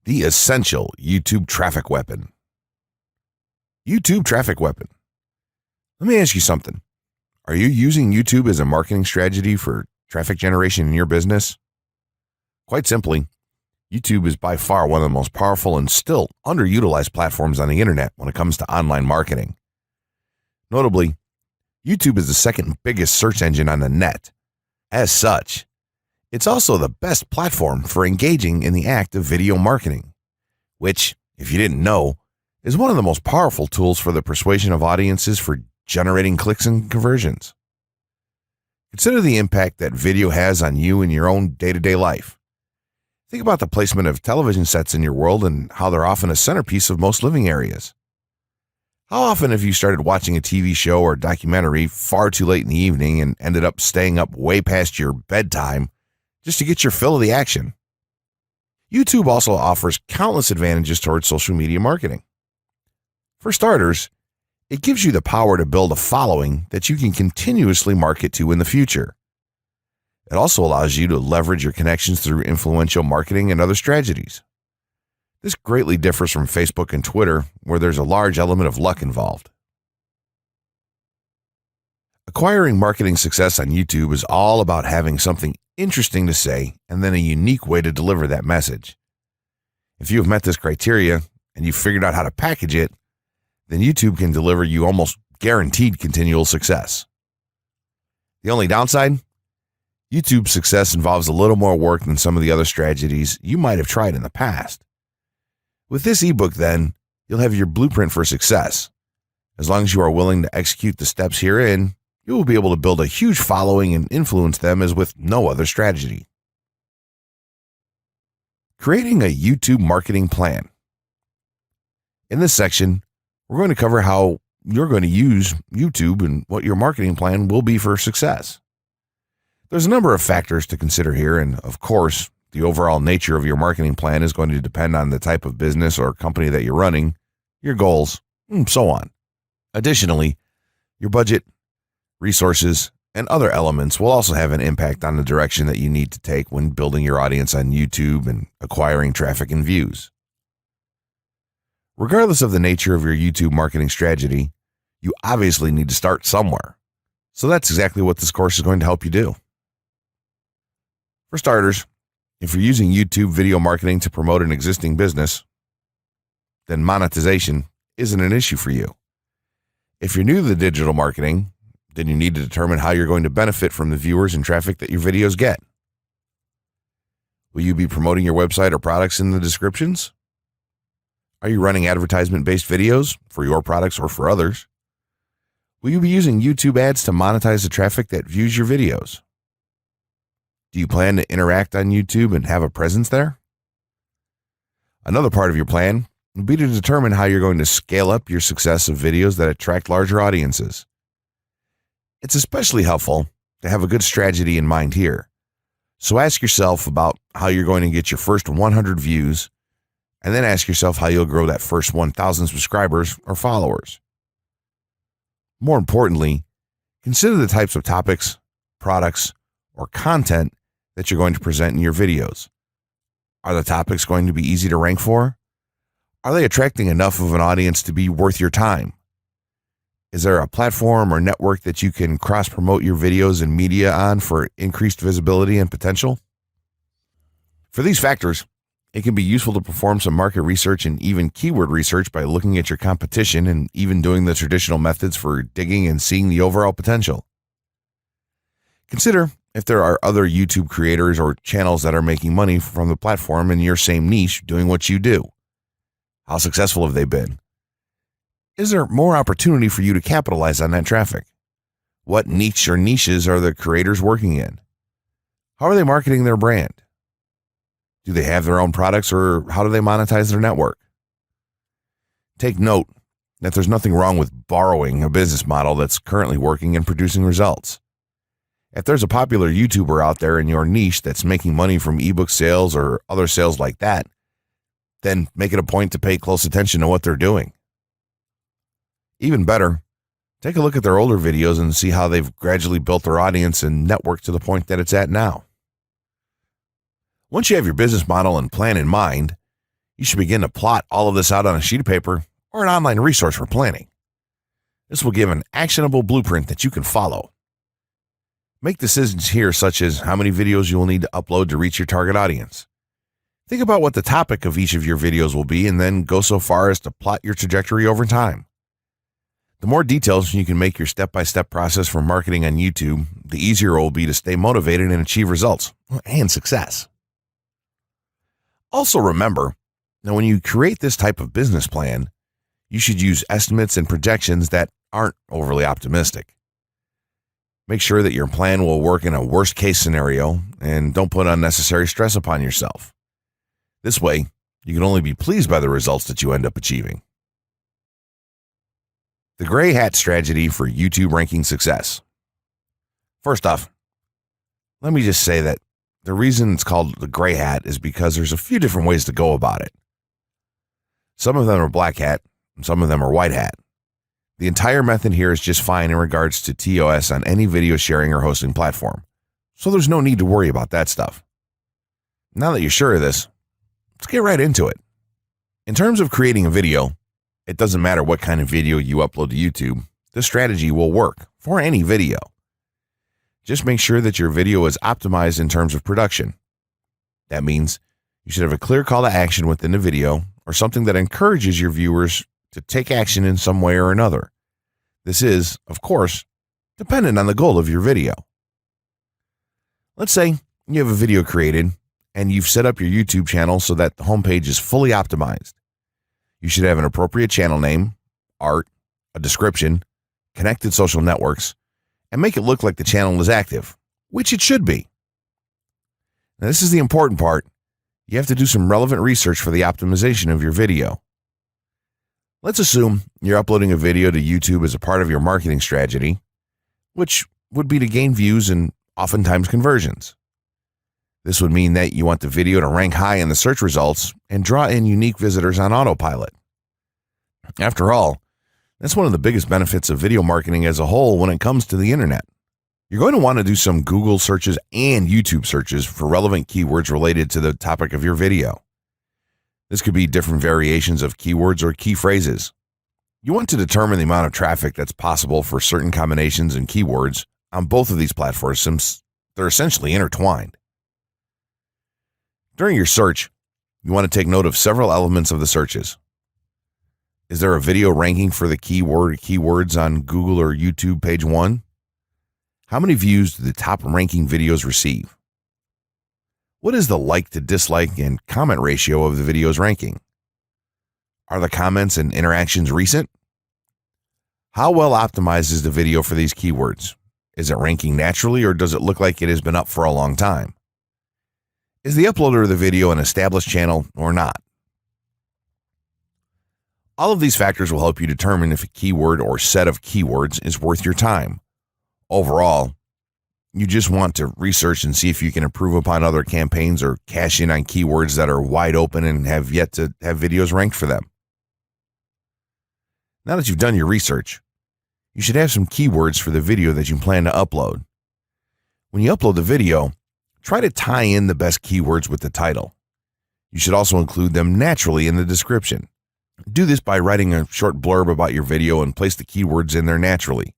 The essential YouTube traffic weapon. YouTube traffic weapon. Let me ask you something. Are you using YouTube as a marketing strategy for traffic generation in your business? Quite simply, YouTube is by far one of the most powerful and still underutilized platforms on the internet when it comes to online marketing. Notably, YouTube is the second biggest search engine on the net. As such, it's also the best platform for engaging in the act of video marketing, which, if you didn't know, is one of the most powerful tools for the persuasion of audiences for generating clicks and conversions. Consider the impact that video has on you in your own day-to-day life. Think about the placement of television sets in your world and how they're often a centerpiece of most living areas. How often have you started watching a TV show or documentary far too late in the evening and ended up staying up way past your bedtime just to get your fill of the action? YouTube also offers countless advantages towards social media marketing. For starters, it gives you the power to build a following that you can continuously market to in the future. It also allows you to leverage your connections through influential marketing and other strategies. This greatly differs from Facebook and Twitter, where there's a large element of luck involved. Acquiring marketing success on YouTube is all about having something interesting to say and then a unique way to deliver that message. If you have met this criteria and you've figured out how to package it, then YouTube can deliver you almost guaranteed continual success. The only downside? YouTube's success involves a little more work than some of the other strategies you might have tried in the past. With this ebook, then, you'll have your blueprint for success. As long as you are willing to execute the steps herein, you will be able to build a huge following and influence them as with no other strategy. Creating a YouTube marketing plan. In this section, we're going to cover how you're going to use YouTube and what your marketing plan will be for success. There's a number of factors to consider here, and of course, the overall nature of your marketing plan is going to depend on the type of business or company that you're running, your goals, and so on. Additionally, your budget, resources, and other elements will also have an impact on the direction that you need to take when building your audience on YouTube and acquiring traffic and views. Regardless of the nature of your YouTube marketing strategy, you obviously need to start somewhere. So that's exactly what this course is going to help you do. For starters, if you're using YouTube video marketing to promote an existing business, then monetization isn't an issue for you. If you're new to the digital marketing, then you need to determine how you're going to benefit from the viewers and traffic that your videos get. Will you be promoting your website or products in the descriptions? Are you running advertisement-based videos for your products or for others? Will you be using YouTube ads to monetize the traffic that views your videos? Do you plan to interact on YouTube and have a presence there? Another part of your plan will be to determine how you're going to scale up your success of videos that attract larger audiences. It's especially helpful to have a good strategy in mind here. So ask yourself about how you're going to get your first 100 views, and then ask yourself how you'll grow that first 1,000 subscribers or followers. More importantly, consider the types of topics, products, or content that you're going to present in your videos. Are the topics going to be easy to rank for? Are they attracting enough of an audience to be worth your time? Is there a platform or network that you can cross-promote your videos and media on for increased visibility and potential? For these factors, it can be useful to perform some market research and even keyword research by looking at your competition and even doing the traditional methods for digging and seeing the overall potential. Consider if there are other YouTube creators or channels that are making money from the platform in your same niche doing what you do. How successful have they been? Is there more opportunity for you to capitalize on that traffic? What niche or niches are the creators working in? How are they marketing their brand? Do they have their own products, or how do they monetize their network? Take note that there's nothing wrong with borrowing a business model that's currently working and producing results. If there's a popular YouTuber out there in your niche that's making money from ebook sales or other sales like that, then make it a point to pay close attention to what they're doing. Even better, take a look at their older videos and see how they've gradually built their audience and network to the point that it's at now. Once you have your business model and plan in mind, You should begin to plot all of this out on a sheet of paper or an online resource for planning. This will give an actionable blueprint that you can follow. Make decisions here, such as how many videos you will need to upload to reach your target audience. Think about what the topic of each of your videos will be, and then go so far as to plot your trajectory over time. The more details you can make your step-by-step process for marketing on YouTube, the easier it will be to stay motivated and achieve results and success. Also remember, now when you create this type of business plan, you should use estimates and projections that aren't overly optimistic. Make sure that your plan will work in a worst-case scenario, and don't put unnecessary stress upon yourself. This way, you can only be pleased by the results that you end up achieving. The gray hat strategy for YouTube ranking success. First off, let me just say that the reason it's called the gray hat is because there's a few different ways to go about it. Some of them are black hat, and some of them are white hat. The entire method here is just fine in regards to TOS on any video sharing or hosting platform, so there's no need to worry about that stuff. Now that you're sure of this, let's get right into it. In terms of creating a video, it doesn't matter what kind of video you upload to YouTube, this strategy will work for any video. Just make sure that your video is optimized in terms of production. That means you should have a clear call to action within the video, or something that encourages your viewers to take action in some way or another. This is, of course, dependent on the goal of your video. Let's say you have a video created and you've set up your YouTube channel so that the homepage is fully optimized. You should have an appropriate channel name, art, a description, connected social networks, and make it look like the channel is active, which it should be. Now, this is the important part. You have to do some relevant research for the optimization of your video. Let's assume you're uploading a video to YouTube as a part of your marketing strategy, which would be to gain views and oftentimes conversions. This would mean that you want the video to rank high in the search results and draw in unique visitors on autopilot. After all, that's one of the biggest benefits of video marketing as a whole when it comes to the internet. You're going to want to do some Google searches and YouTube searches for relevant keywords related to the topic of your video. This could be different variations of keywords or key phrases. You want to determine the amount of traffic that's possible for certain combinations and keywords on both of these platforms, since they're essentially intertwined. During your search, you want to take note of several elements of the searches. Is there a video ranking for the keyword or keywords on Google or YouTube page 1? How many views do the top ranking videos receive? What is the like to dislike and comment ratio of the video's ranking? Are the comments and interactions recent? How well optimized is the video for these keywords? Is it ranking naturally, or does it look like it has been up for a long time? Is the uploader of the video an established channel or not? All of these factors will help you determine if a keyword or set of keywords is worth your time. Overall, you just want to research and see if you can improve upon other campaigns or cash in on keywords that are wide open and have yet to have videos ranked for them. Now that you've done your research, you should have some keywords for the video that you plan to upload. When you upload the video, try to tie in the best keywords with the title. You should also include them naturally in the description. Do this by writing a short blurb about your video and place the keywords in there naturally.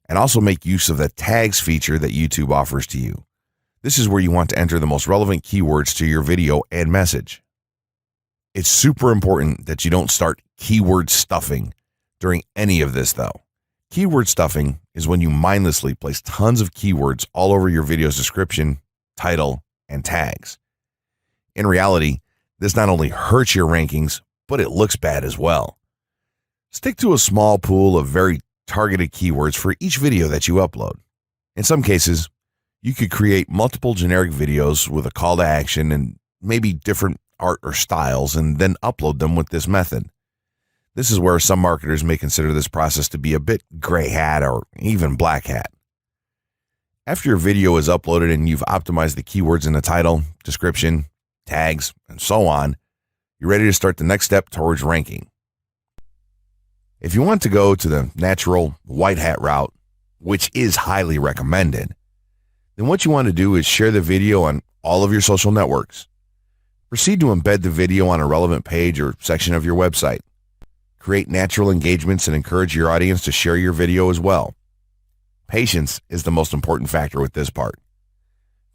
And also make use of the tags feature that YouTube offers to you. This is where you want to enter the most relevant keywords to your video and message. It's super important that you don't start keyword stuffing during any of this, though. Keyword stuffing is when you mindlessly place tons of keywords all over your video's description, title, and tags. In reality, this not only hurts your rankings, but it looks bad as well. Stick to a small pool of very targeted keywords for each video that you upload. In some cases, you could create multiple generic videos with a call to action and maybe different art or styles, and then upload them with this method. This is where some marketers may consider this process to be a bit gray hat or even black hat. After your video is uploaded and you've optimized the keywords in the title, description, tags, and so on, you're ready to start the next step towards ranking. If you want to go to the natural white hat route, which is highly recommended, then what you want to do is share the video on all of your social networks. Proceed to embed the video on a relevant page or section of your website. Create natural engagements and encourage your audience to share your video as well. Patience is the most important factor with this part.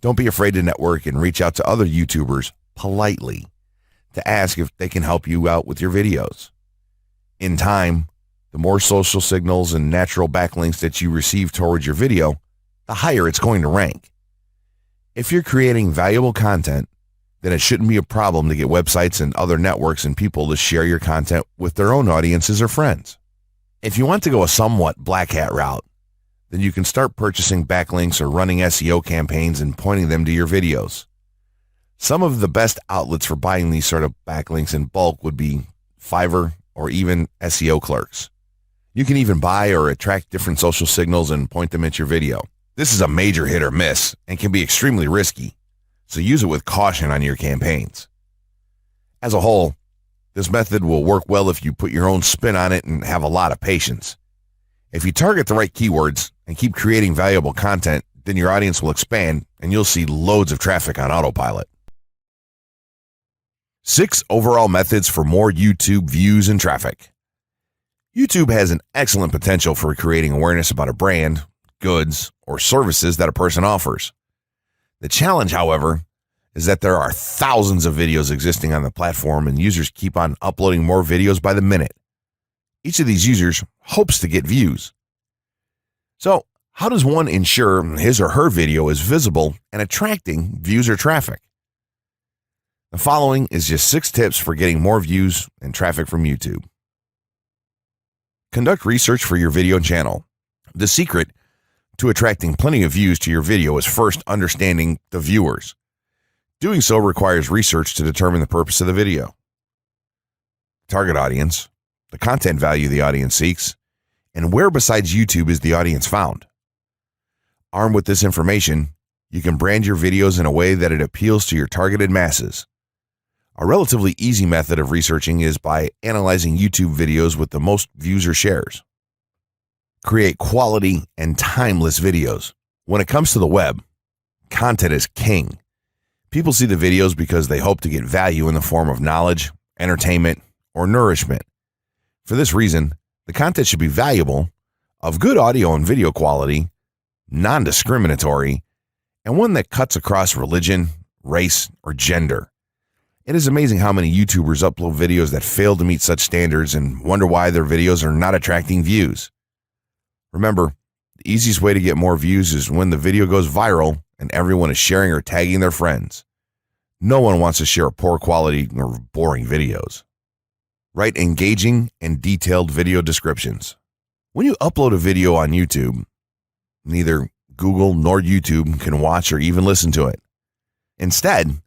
Don't be afraid to network and reach out to other YouTubers politely to ask if they can help you out with your videos. In time, the more social signals and natural backlinks that you receive towards your video, the higher it's going to rank. If you're creating valuable content, then it shouldn't be a problem to get websites and other networks and people to share your content with their own audiences or friends. If you want to go a somewhat Black Hat route, then you can start purchasing backlinks or running SEO campaigns and pointing them to your videos. Some of the best outlets for buying these sort of backlinks in bulk would be Fiverr or even SEO clerks. You can even buy or attract different social signals and point them at your video. This is a major hit or miss and can be extremely risky, so use it with caution on your campaigns. As a whole, this method will work well if you put your own spin on it and have a lot of patience. If you target the right keywords and keep creating valuable content, then your audience will expand and you'll see loads of traffic on autopilot. 6 overall methods for more YouTube views and traffic. YouTube has an excellent potential for creating awareness about a brand, goods, or services that a person offers. The challenge, however, is that there are thousands of videos existing on the platform and users keep on uploading more videos by the minute. Each of these users hopes to get views. So, how does one ensure his or her video is visible and attracting views or traffic? The following is just 6 tips for getting more views and traffic from YouTube. Conduct research for your video channel. The secret to attracting plenty of views to your video is first understanding the viewers. Doing so requires research to determine the purpose of the video, target audience, the content value the audience seeks, and where besides YouTube is the audience found. Armed with this information, you can brand your videos in a way that it appeals to your targeted masses. A relatively easy method of researching is by analyzing YouTube videos with the most views or shares. Create quality and timeless videos. When it comes to the web, content is king. People see the videos because they hope to get value in the form of knowledge, entertainment, or nourishment. For this reason, the content should be valuable, of good audio and video quality, non-discriminatory, and one that cuts across religion, race, or gender. It is amazing how many YouTubers upload videos that fail to meet such standards and wonder why their videos are not attracting views. Remember, the easiest way to get more views is when the video goes viral and everyone is sharing or tagging their friends. No one wants to share poor quality or boring videos. Write engaging and detailed video descriptions. When you upload a video on YouTube, neither Google nor YouTube can watch or even listen to it. Instead,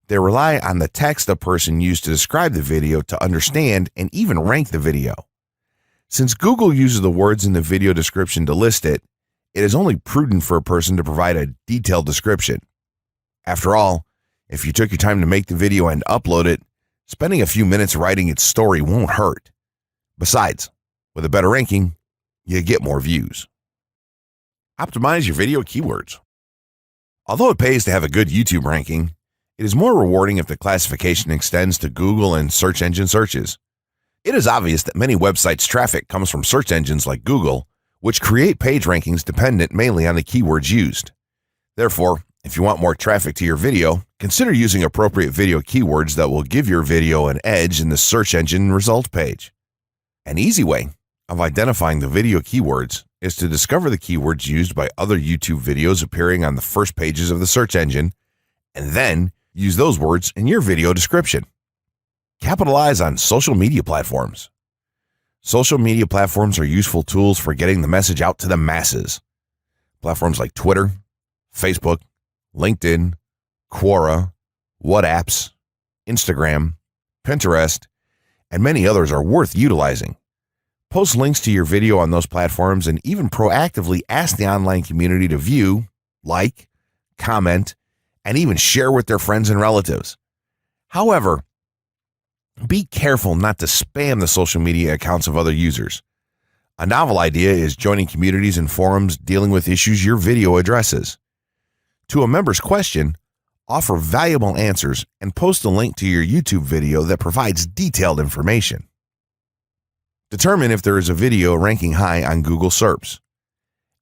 they rely on the text a person used to describe the video to understand and even rank the video. Since Google uses the words in the video description to list it, it is only prudent for a person to provide a detailed description. After all, if you took your time to make the video and upload it, spending a few minutes writing its story won't hurt. Besides, with a better ranking, you get more views. Optimize your video keywords. Although it pays to have a good YouTube ranking, it is more rewarding if the classification extends to Google and search engine searches. It is obvious that many websites' traffic comes from search engines like Google, which create page rankings dependent mainly on the keywords used. Therefore, if you want more traffic to your video, consider using appropriate video keywords that will give your video an edge in the search engine result page. An easy way of identifying the video keywords is to discover the keywords used by other YouTube videos appearing on the first pages of the search engine, and then use those words in your video description. Capitalize on social media platforms. Social media platforms are useful tools for getting the message out to the masses. Platforms like Twitter, Facebook, LinkedIn, Quora, WhatsApp, Instagram, Pinterest, and many others are worth utilizing. Post links to your video on those platforms and even proactively ask the online community to view, like, comment, and even share with their friends and relatives. However, be careful not to spam the social media accounts of other users. A novel idea is joining communities and forums dealing with issues your video addresses. To a member's question, offer valuable answers, and post a link to your YouTube video that provides detailed information. Determine if there is a video ranking high on Google SERPs.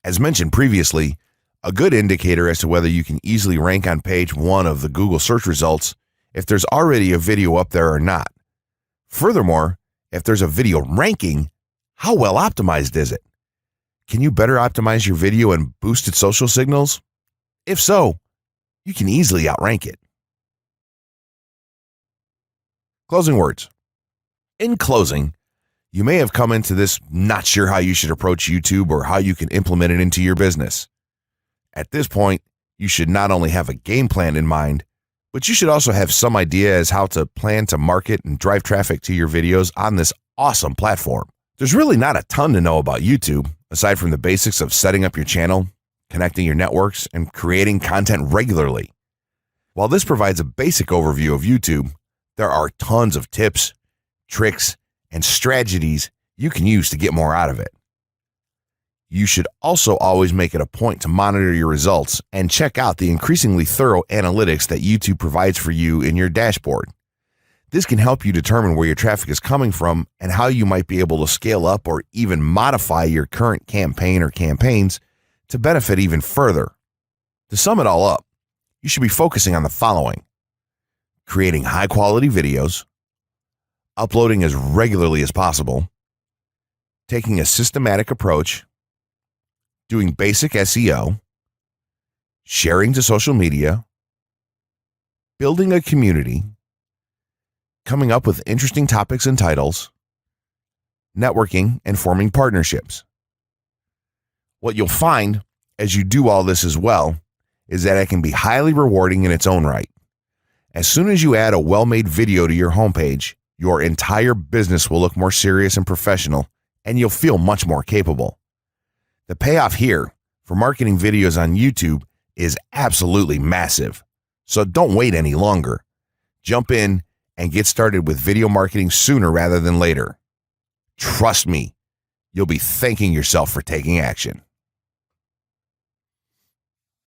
As mentioned previously, a good indicator as to whether you can easily rank on page 1 of the Google search results if there's already a video up there or not. Furthermore, if there's a video ranking, how well optimized is it? Can you better optimize your video and boost its social signals? If so, you can easily outrank it. Closing words. In closing, you may have come into this not sure how you should approach YouTube or how you can implement it into your business. At this point, you should not only have a game plan in mind, but you should also have some idea as how to plan to market and drive traffic to your videos on this awesome platform. There's really not a ton to know about YouTube, aside from the basics of setting up your channel, connecting your networks, and creating content regularly. While this provides a basic overview of YouTube, there are tons of tips, tricks, and strategies you can use to get more out of it. You should also always make it a point to monitor your results and check out the increasingly thorough analytics that YouTube provides for you in your dashboard. This can help you determine where your traffic is coming from and how you might be able to scale up or even modify your current campaign or campaigns to benefit even further. To sum it all up, you should be focusing on the following: creating high-quality videos, uploading as regularly as possible, taking a systematic approach, doing basic SEO, sharing to social media, building a community, coming up with interesting topics and titles, networking, and forming partnerships. What you'll find as you do all this as well is that it can be highly rewarding in its own right. As soon as you add a well-made video to your homepage, your entire business will look more serious and professional, and you'll feel much more capable. The payoff here for marketing videos on YouTube is absolutely massive, so don't wait any longer. Jump in and get started with video marketing sooner rather than later. Trust me, you'll be thanking yourself for taking action.